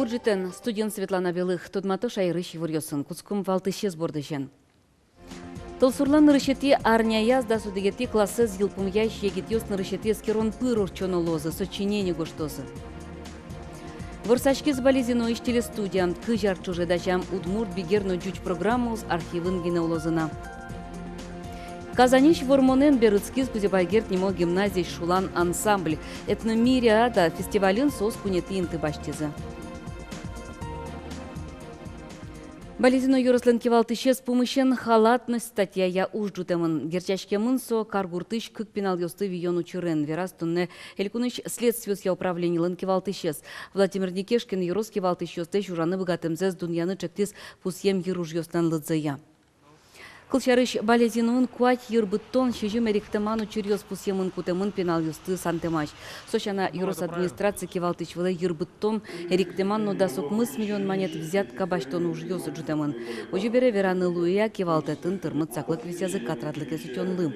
Куджитен студент Светлана Белых тодмато шайрыш вурьосын кускум валтыше сбордыжен. Толсурлан рышети арня язда судегети классы зилпум ящ егитьос на рышети скерон пырор чонолозы сочинение гоштозы. Ворсачки с болезино иштили студиям кыжар чужедачам удмурт бигерно джуч программу с архивын гинеолозына. Казаниш вормонен берыцкиз кузебайгерт немо гимназий шулан ансамбль этномириада фестивален сос кунети инты баштизы. Болезино юрослен кевалтыше с помощен халатность статья я ужджутемын. Герчашкемын со каргуртыш кык пенал ёсты вион учурен. Верастунне элькуныш следствия управления лен кевалтышес. Владимир Никешкин юрос кевалтышесте жураны богатымзез дуньяны чектис пусьем еруж ёстан лыдзая. Кылчарыш болезинуын куать юрбыттон шижим эриктеману чурьёс пусьемын кутемын пенал юсты сантемаш. Сочана юрос администрации кевалтышвылы юрбыттон эриктеманну да сокмыс миллион монет взятка баштон уж ёсы джутемын. Ожибере вераны луя кевалтетін тырмыт саклык висязы катрадлыке сутёнлым.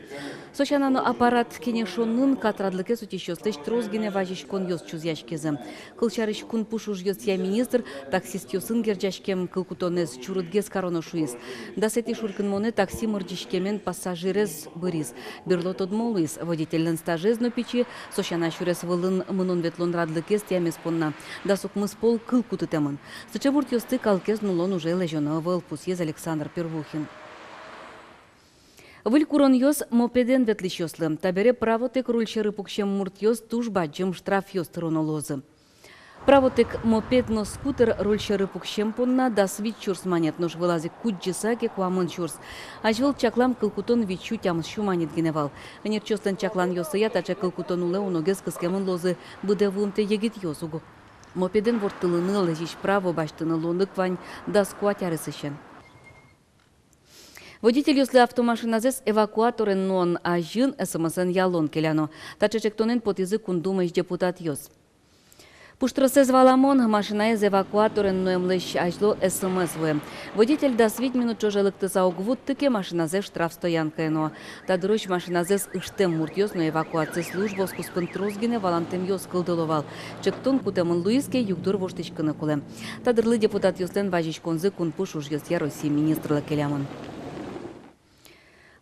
Сочанану аппарат кенешоннын катрадлыке сутещёстыш трозгине важишкон ёс чузяшкезы. Кылчарыш кун пуш уж ёс я министр таксист ёсын герджашкем кылкутонез чурыдгез короношуиз. Да сети шуркын монет такси мордишкемен пассажирез бырис. Берлот одмолыз водительный стажез но печи, сочана шурес вылын мынон ветлон радлыкес тямес понна. Да сукмыс пол кыл кутытемын. Сычебурт ёсты калкез нулон уже лежёна выл пусьез Александр Первухин. Выль курон ёс мопеден ветлиш ёслы. Табере правотек рульшеры пукшем мурт ёс тужба джем штраф ёс тыронолозы. Правотек мопедно скутер рульшеры пукшем понна да свит чурс манет нож вылазик куджисаке куамын чурс. Ажвел чаклам кылкутон вичу тямс шуманит геневал. Венер чостен чаклан ёсыя тача кылкутон уле уногез кыскемын лозы быдевунте егит ёсугу. Мопеден вортылыны лежиш право баштыны лондык вань да скуатярысышен. Водитель ёслы автомашиназес эвакуаторен нон ажын смсн ялон келяно. Тача чектонен потизы кундумыш депутат ёс. Пуштросез валамон машина из эвакуаторен ноемлыш ажло СМС-вы. Водитель да свит минут чожелыкты саугвуд тыке машиназе штраф стоянка ено. Тадырыш машиназес ыштем муртьёс но эвакуация служба скуспын трозгине валантем ёс кылдыловал. Чектон кутемын луиске югдур воштычкыны куле. Тадырлы депутат ёслен важичконзы кунпуш уж ёс я России министрлы келямын.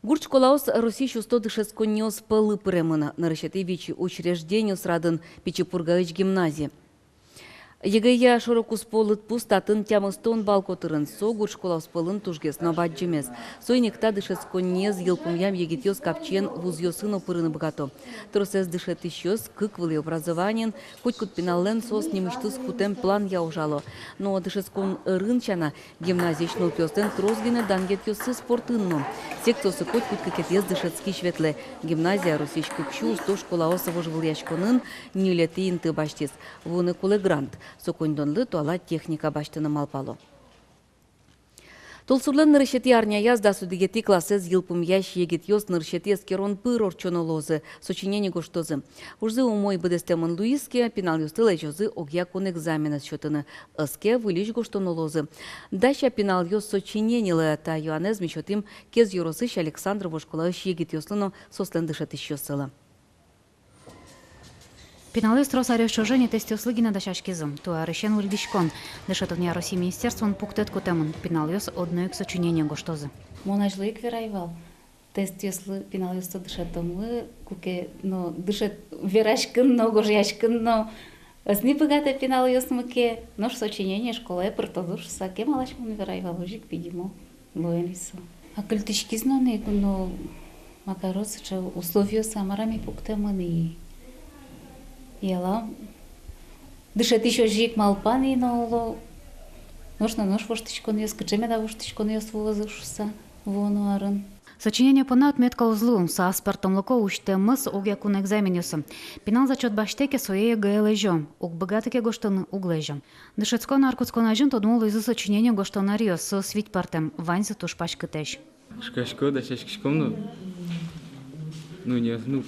Гурч колаус Руси шусто дышес конёс пылы премына. Нарышеты вичи учреждению срадын Пичепургаыч гимназии. Егая шорокус полыт пустатын тямыстон балкотырын со гурч колаус пылын тужгес но баджимес. Сойникта дышес конез елпумям егитёс капчен вуз ёсыно пырыны богато. Тросес дышет ищёс кык вылы образованиен, хоть кут пиналлен сос немыштыс кутем план я ужало. Но дышес кон рынчана гимназичнул пёстен трозгине дангет ёсы спортынно. Сектосы хоть кут кекетез дышетский шветле. Гимназия русич кукшу сто школаоса вожвыл яшконын нилети инты баштис. Вуны куле грант. Сокондонлы туала техника баштыны малпало. Толсурлен нырышети арня язда судегети классез йылпум ящ егет ёс нырышети эскерон пырор чонолозы, сочинение гоштозы. Ужзы умой быдестемын луиске, пенал ёстылай жозы огьякон экзамена счетыны. Эске вылиш гоштонолозы. Даща пенал ёс сочинение та юанез мечотим кез юросыш Александр Вошколаыш егет ёслыно сослен дышет ещё сыла. Пеналыс тросарёс чожене тестёслыгина дашашкизым. Туа решен вульдишкон. Дышатовня России министерствон пуктет кутемын. Пеналыс одноек сочинение гоштозы. Монажлык верайвал. Тестёслы пеналысто дышатомлы куке но дышат верашкын, но горяшкын, но сни богата пеналыс мыке. Нож сочинение школа портодуш саке малаш мон верайвал ужик видимо. Лоенисо. А культишкизно не но макарос че условия самарами пуктемын и Ела, дышат еще жик малпани, но нож на нож воштичкон ёс, качеме да воштичкон ёс вулазышса, вонуарын. Сочинение пона отметка узлу, со аспертом локо уште мыс огякун экзаменюсом. Пенал зачет баштеке своей гэлэжом, уг богатыке гоштон углэжом. Дышецкон аркутскон ажин тодмол из сочинения гоштонарио со свитпартем, ваньза тушпаш кытэш. Шкашко, да шашкишком,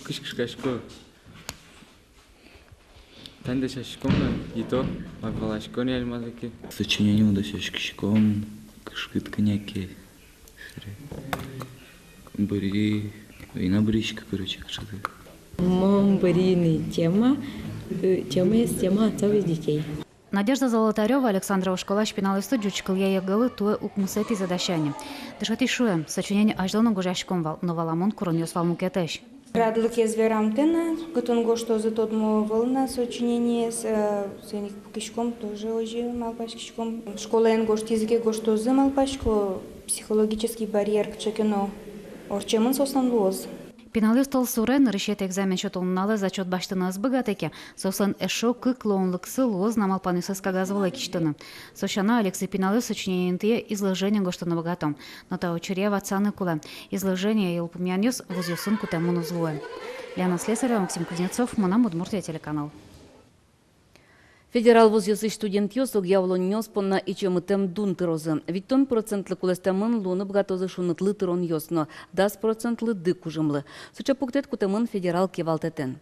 кышкашко. Танда шашкомна и то мавалашкон ялмазаки. Сочинение да шашкишком, кышкыт коняки. Бери, и на бричка, короче, что-то. Мом бери тема есть тема отцов и детей. Надежда Золотарева, Александра Ушкола, шпиналисты джучкал я ягалы туе укмусети задашане. Дышати шуем, сочинение аждана гожашком вал, но валамон куроньос валмукетеш. Радлык язверамтена, готон что за тот волна сочинение с кишком тоже уже малпаш кишком. Школа ен гошт языке гошто за малпашко психологический барьер к чекено. Орчемын сосан лоз. Пеналист ол сурен решет экзамен шотолналы зачет баштыны азбыгатеке, сосан эшо кыклонлыксы лоз намалпанысы скагазвала киштыны. Сошана Алексей пеналист сочинение изложение гоштыны богатом, но та очеря вацаны куле. Изложение елпумяньос возюсын кутемуну злуе. Лена Слесарева, Максим Кузнецов, Манам, Удмуртия, телеканал. Федерал возьёсы студент ёсог явлоньёс понна ичемытем дун тырозы. Виттон процентлы кулестемын лунып гатозы шунытлы тырон ёсно, 10% дык ужымлы. Сыча пуктет кутемын федерал кевалтетен.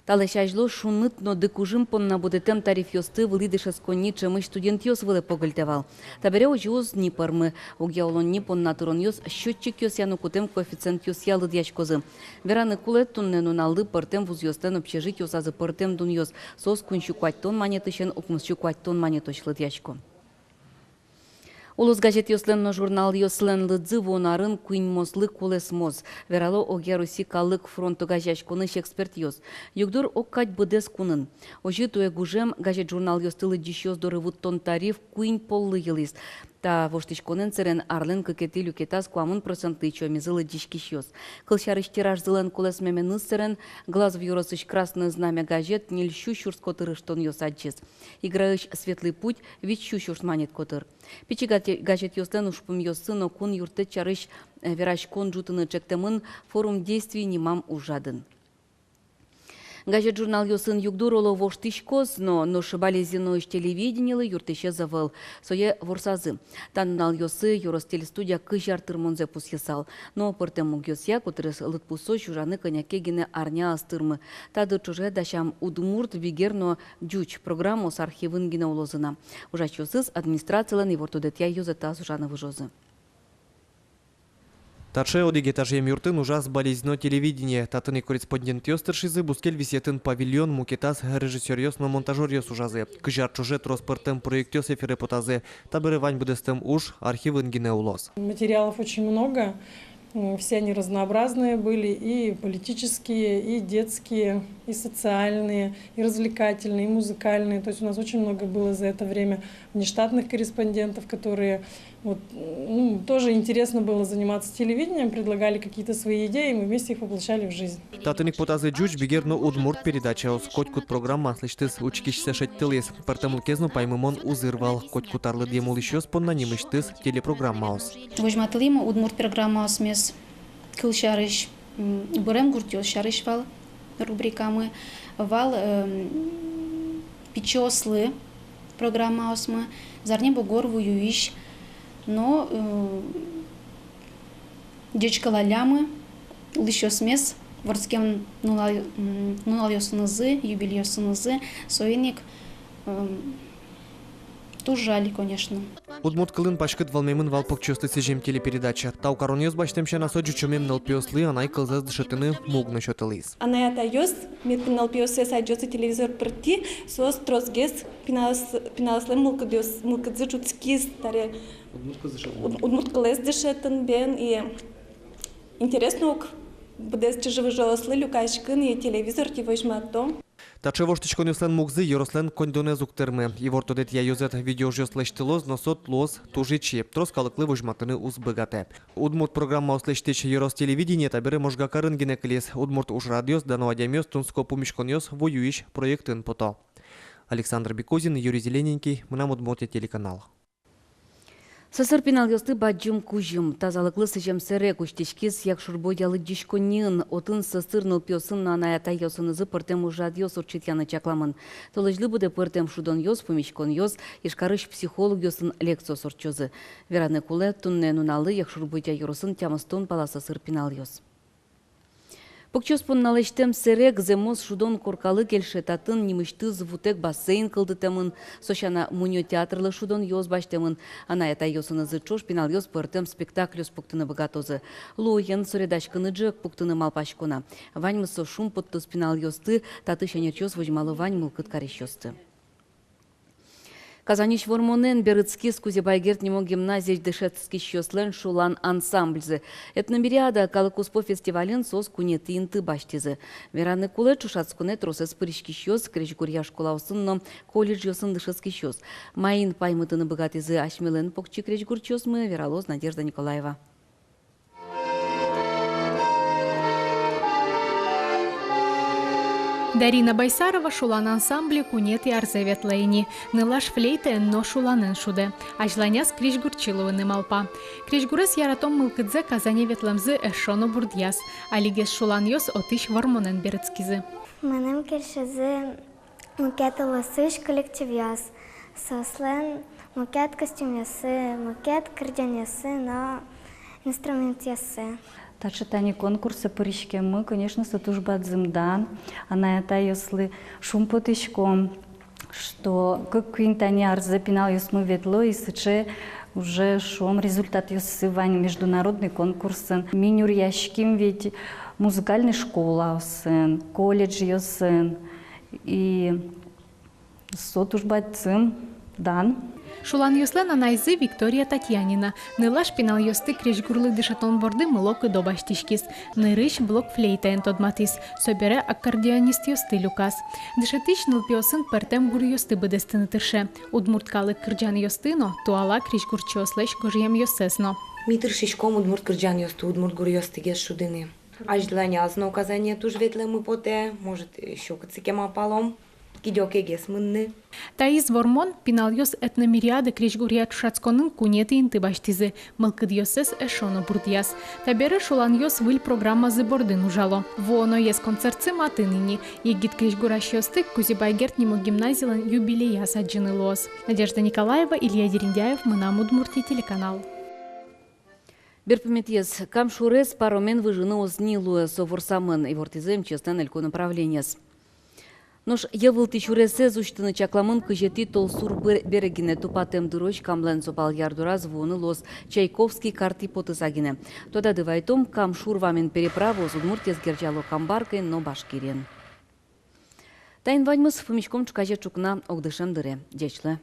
Талешажло шунытно дык ужым понна будетем тариф ёсты вылидышес конни чемыш студент ёс вылы погыльтевал. Табере ожиоз ни пармы, уг явлонни понна тырон ёс счетчик ёс яну кутем коэффициент ёс ялы дьячкозы. Вераны кулет тунне нуналды пыртем вуз ёстен общежить ёсазы пыртем дун ёс. Сос кунщу куаттон манетышен укмысчу куаттон манеточлы дьячко. Улус газет ёсленно журнал ёслен лыдзы вонарын куин мослы кулесмоз. Верало огяруси калык фронту газяш куныш эксперт ёс. Югдур оккать быдес кунын. Ожи туе гужем газет журнал ёстылы диш ёс дорывуттон тариф куин поллы йылис. Та воштиш конен церен арлен кыкети люкетас куамын проценты чомизылы дишкиш ёс. Кылшарыш тираж зылен кулес мемены церен глаз в юросыш красное знамя газет нильщу щурско тырыштон ёс аджис. Играыш светлый путь вичу щурс манет котыр. Пичи газет ёстен ушпым ёсы, но кун юрты чарыш вераш кон жутыны чектемын форум действий немам ужадын. Газет журнал ёсын югдур оло воштишкоз, но шибалезино иш телевидениялы юртыше завыл. Сое ворсазы. Таннал ёсы юростелестудия кыжар тырмонзе пус ясал. Но пыртем муг ёсья, кутырыс лытпусо жужаны конякегине арня астырмы. Тады чуже дашам удмурт вигерно джуч программу с архивын гина улозына. Ужач ёсыз администрациялан и вортудетья юзета сужаны выжозы. Таче одигетажем юртын ужас болезненно телевидение. Татыны корреспондент ёстыршизы бускель висетін павильон мукетас режиссер ёсно монтажер ёс ужазы. Кыжар чуже троспортем проект ёс эфиры потазы. Табыры вань будестем уж архивын гине улос. Материалов очень много. Все они разнообразные были, и политические, и детские, и социальные, и развлекательные, и музыкальные. То есть у нас очень много было за это время внештатных корреспондентов, которые тоже интересно было заниматься телевидением, предлагали какие-то свои идеи, и мы вместе их воплощали в жизнь. Татыник потазы джуч бигерно удмурт передача с котькут программа слыштыс учкишся шеттылес. Партамыл кезно паймымон узырвал. Котькут арлы демол еще спонна немыштыс телепрограмма ос. Вожматылыма удмурт программа осмес кылшарыш бурем гуртёс шарыш вал рубрикамы вал печослы программа осмы зарне бугор вуюиш. Но дечкала лямы, лишь смес, ворскем нулал ёсынызы, юбиль ёсынызы, соиник тоже жаль, конечно. Удмурт кылын пашкыт валмемын валпок чёстыцы жем телепередача. Тау коронёс баштемше на соджу чумем налпиослы, анай кылзаз дышытыны мугны шотылыз. Анай атайос, мет пиналпиосе сайджосы телевизор прти, сос тросгес пиналслы мулкадзы чуцкиз, таре удмурт кылез дышытын бен, и интересно будес чужевы жослы люкашкын, и телевизор тивожматом. Таче воштичкон ёслен мугзы ёрослен кондоне зуктырмы. Ивортодет я ёзет видео жёслештылоз, но сот лоз тужичи. Троскалыклы вожматыны узбыгате. Удмурт программа ослештече ёрос телевидение табере можгакарын генеклес. Удмурт уж радиос, дануадямёс, тунско пумишконёс, воюиш проектын пото. Александр Бекозин, Юрий Зелененький, Мынам Удмуртия телеканал. Сасыр пинал ёсты баджым кужым. Тазалыклы сыжем сыре куштишкиз як шурбодялы дишконин. Отын сасырныл пёсын на анаята ёсынызы пыртем ужад ёс урчитяны чакламын. Толыжлы буде пыртем шудон ёс, помишкон ёс, ишкарыш психолог ёсын лекцио сорчозы. Вераны куле тунне нуналы як шурбодя ёросын тямыстон пала сасыр пинал ёс. Пукчоспун налештем серек земос шудон коркалы келшетатын немышты звутек бассейн кылдытемын, сошана муньо театрлы шудон ёз баштемын, анаята ёсынызы чош пинал ёз пыртем спектаклёс пуктыны богатозы. Лоен соредашкыны джек пуктыны малпашкона. Ваньмысо шум подтус пинал ёсты, таты шенерчёс вожмалы вань мылкыт карещёсты. Казанич вормонен берыцкис кузебайгерт немо гимназия дышецкий щеслен шулан ансамбльзы. Этномириада калыкуспо фестивален сос кунеты инты баштизы. Вераны куле чушацкуне тросес пырышки щес, кречгурья школа усынно колледж йосын дышецкий щес. Майын паймытыны богатызы ашмелен покчи кречгур чесмы, Вералоз Надежда Николаева. Дарина Байсарова шулан ансамбле кунет и арзеветлейни. Нылаш флейта но шуланен шуде. Ажланяс крижгурчиловыны малпа. Крижгурес яратом мылкыдзе казане ветламзы эшоно бурдьяс. Алигес шулан йос отыш вормонен берецкизы. Менем кершезы мукеты лысыш коллектив яс. Сослен мукет костюм ясы, мукет кырдян ясы на инструмент ясы. Тачатани конкурсы пырышке мы, конечно, сатужбадзымдан, она это если шум потышком, что как квинтани арзапинал ясмы ветло и сыче уже шум результат ясывань международный конкурс. Минюр ящиким ведь музыкальная школа сын, колледж ясын и сатужбадзым дан. Шулан йослен анайзы Виктория Татьянина. Нылаш пинал йосты кречгурлы дышатон борды мылок и добаштишкис. Нырыш блок флейта энтодматис. Собере аккордеонист йосты люкас. Дышатыш нылпиосын пертем гур йосты быдестыны тырше. Удмурткалы кырджан йостыно, туала кречгурчослеш гожьем йосесно. Митършишком удмурт кырджан йосты, удмурт гур йосты геш шудыны. Аж дланязно указание туж ветле мы поте, может еще кацикема палом. Таиз вормон пинал йос этномириады кречгурья тушацконын кунеты инты баштизы. Мылкыд йосес эшоно бурдьяс. Таберы шулан йос выль программазы бордын ужало. Воно ес концертсы матыныни. Егит кречгураш йосты кузебайгерт нему гимназилан юбилея саджины лос. Надежда Николаева, Илья Дерендяев, Мынам Удмуртия, телеканал. Берпометьес камшурес паромен выжины ознилуя совурсамын и вортизем честен элько направлениес. Нож евыл тичуресе зуштыны чакламын кыжети толсур берегине тупатем дыроч камлен сопал ярдура звоны лос Чайковский карти потысагине. Тода дывайтом камшур вамен переправу с Удмуртия с Герджало камбаркой, но башкирен. Тайн ваньмыс фумичком чукаже чукна огдышем дыре. Дечле.